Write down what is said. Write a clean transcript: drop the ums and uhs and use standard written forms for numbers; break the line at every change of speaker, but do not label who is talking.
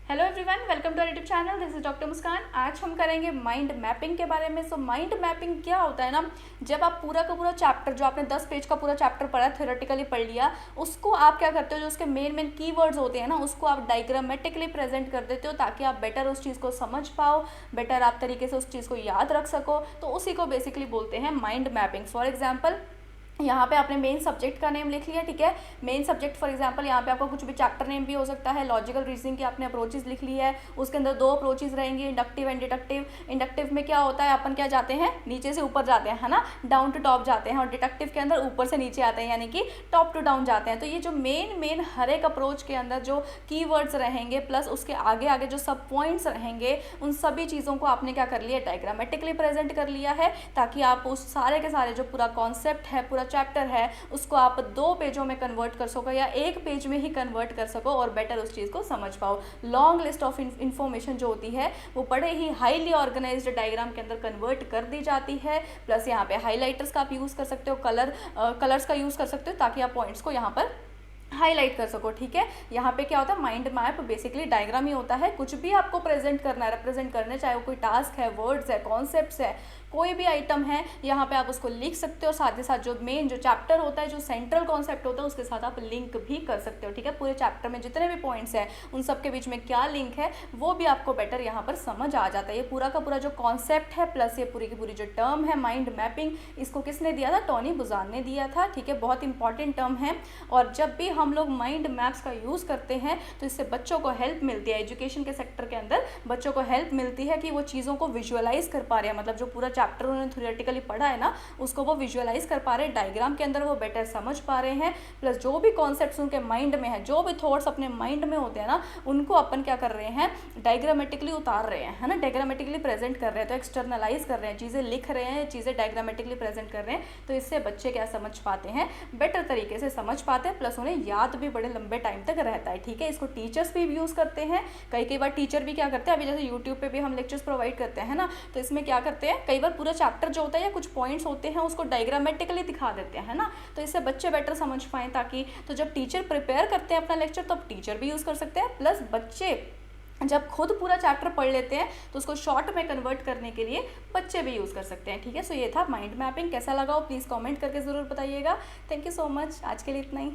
Hello everyone, welcome to our YouTube channel. This is doctor Muskan. आज हम करेंगे mind mapping के बारे में। सो माइंड मैपिंग क्या होता है ना, जब आप पूरा का पूरा चैप्टर जो आपने 10 पेज का पूरा चैप्टर पढ़ा, थ्योरेटिकली पढ़ लिया, उसको आप क्या करते हो, जो उसके मेन कीवर्ड्स होते हैं ना, उसको आप डायग्रामेटिकली प्रेजेंट कर देते हो ताकि आप बेटर उस चीज़ को समझ पाओ, बेटर आप तरीके से उस चीज़ को याद रख सको। तो उसी को बेसिकली बोलते हैं माइंड मैपिंग। फॉर एग्जाम्पल, यहाँ पे आपने मेन सब्जेक्ट का नेम लिख लिया, ठीक है। मेन सब्जेक्ट फॉर एग्जांपल यहाँ पे आपका कुछ भी चैप्टर नेम भी हो सकता है। लॉजिकल रीजनिंग की आपने अप्रोचेज लिख ली है, उसके अंदर 2 अप्रोचेज रहेंगी, इंडक्टिव एंड डिडक्टिव। इंडक्टिव में क्या होता है, अपन क्या जाते हैं, नीचे से ऊपर जाते हैं, है ना, डाउन टू टॉप जाते हैं। और डिडक्टिव के अंदर ऊपर से नीचे आते हैं, यानी कि टॉप टू डाउन जाते हैं। तो ये जो मेन हर एक अप्रोच के अंदर जो कीवर्ड्स रहेंगे, प्लस उसके आगे आगे जो सब पॉइंट्स रहेंगे, उन सभी चीज़ों को आपने क्या कर लिया, डायग्रामेटिकली प्रेजेंट कर लिया है, ताकि आप उस सारे के सारे जो पूरा कॉन्सेप्ट है, पूरा चैप्टर है, उसको आप 2 पेजों में कन्वर्ट कर सको या 1 पेज में ही कन्वर्ट कर सको और बेटर उस चीज़ को समझ पाओ। लॉन्ग लिस्ट ऑफ इन्फॉर्मेशन जो होती है वो बड़े ही हाईली ऑर्गेनाइज्ड डायग्राम के अंदर कन्वर्ट कर दी जाती है। प्लस यहाँ पे हाईलाइटर्स का आप यूज़ कर सकते हो, कलर्स का यूज़ कर सकते हो, ताकि आप पॉइंट्स को यहाँ पर हाईलाइट कर सको, ठीक है। यहाँ पे क्या होता है, माइंड मैप बेसिकली डायग्राम ही होता है। कुछ भी आपको प्रेजेंट करना है, रिप्रेजेंट करना है, चाहे वो कोई टास्क है, वर्ड्स है, कॉन्सेप्ट्स है, कोई भी आइटम है, यहाँ पे आप उसको लिख सकते हो। साथ ही साथ जो मेन जो चैप्टर होता है, जो सेंट्रल कॉन्सेप्ट होता है, उसके साथ आप लिंक भी कर सकते हो, ठीक है। पूरे चैप्टर में जितने भी पॉइंट्स हैं, उन सब के बीच में क्या लिंक है, वो भी आपको बेटर यहाँ पर समझ आ जाता है। ये पूरा का पूरा जो कॉन्सेप्ट है, प्लस ये पूरी की पूरी जो टर्म है माइंड मैपिंग, इसको किसने दिया था, टोनी बुजान ने दिया था, ठीक है। बहुत इंपॉर्टेंट टर्म है। और जब भी हम लोग माइंड मैप्स का यूज़ करते हैं तो इससे बच्चों को हेल्प मिलती है। एजुकेशन के सेक्टर के अंदर बच्चों को हेल्प मिलती है कि वो चीज़ों को विजुअलाइज कर पा रहे हैं, मतलब जो पूरा चैप्टर उन्होंने थ्योरेटिकली पढ़ा है ना, उसको वो विजुअलाइज कर पा रहे हैं, डायग्राम के अंदर वो बेटर समझ पा रहे हैं। प्लस जो भी कॉन्सेप्ट्स उनके माइंड में है, जो भी थॉट्स अपने माइंड में होते हैं ना, उनको अपन क्या कर रहे हैं, डायग्रामेटिकली उतार रहे हैं, है ना, डायग्रामेटिकली प्रेजेंट कर रहे हैं। तो एक्सटर्नलाइज कर रहे हैं, चीज़ें लिख रहे हैं, चीज़ें डायग्रामेटिकली प्रेजेंट कर रहे हैं। तो इससे बच्चे क्या समझ पाते हैं, बेटर तरीके से समझ पाते हैं, प्लस उन्हें याद भी बड़े लंबे टाइम तक रहता है, ठीक है। इसको टीचर्स भी यूज़ करते हैं। कई बार टीचर भी क्या करते हैं, अभी जैसे यूट्यूब पे भी हम लेक्चर्स प्रोवाइड करते हैं ना, तो इसमें क्या करते हैं, कई बार पूरा चैप्टर जो होता है या कुछ पॉइंट्स होते हैं उसको डायग्रामेटिकली दिखा देते हैं, है ना। तो इससे बच्चे बेटर समझ पाएँ, ताकि तो जब टीचर प्रिपेयर करते हैं अपना लेक्चर, तो अब टीचर भी यूज़ कर सकते हैं, प्लस बच्चे जब खुद पूरा चैप्टर पढ़ लेते हैं तो उसको शॉर्ट में कन्वर्ट करने के लिए बच्चे भी यूज़ कर सकते हैं, ठीक है। सो ये था माइंड मैपिंग। कैसा लगा हो प्लीज़ कमेंट करके ज़रूर बताइएगा। Thank you so much. आज के लिए इतना ही।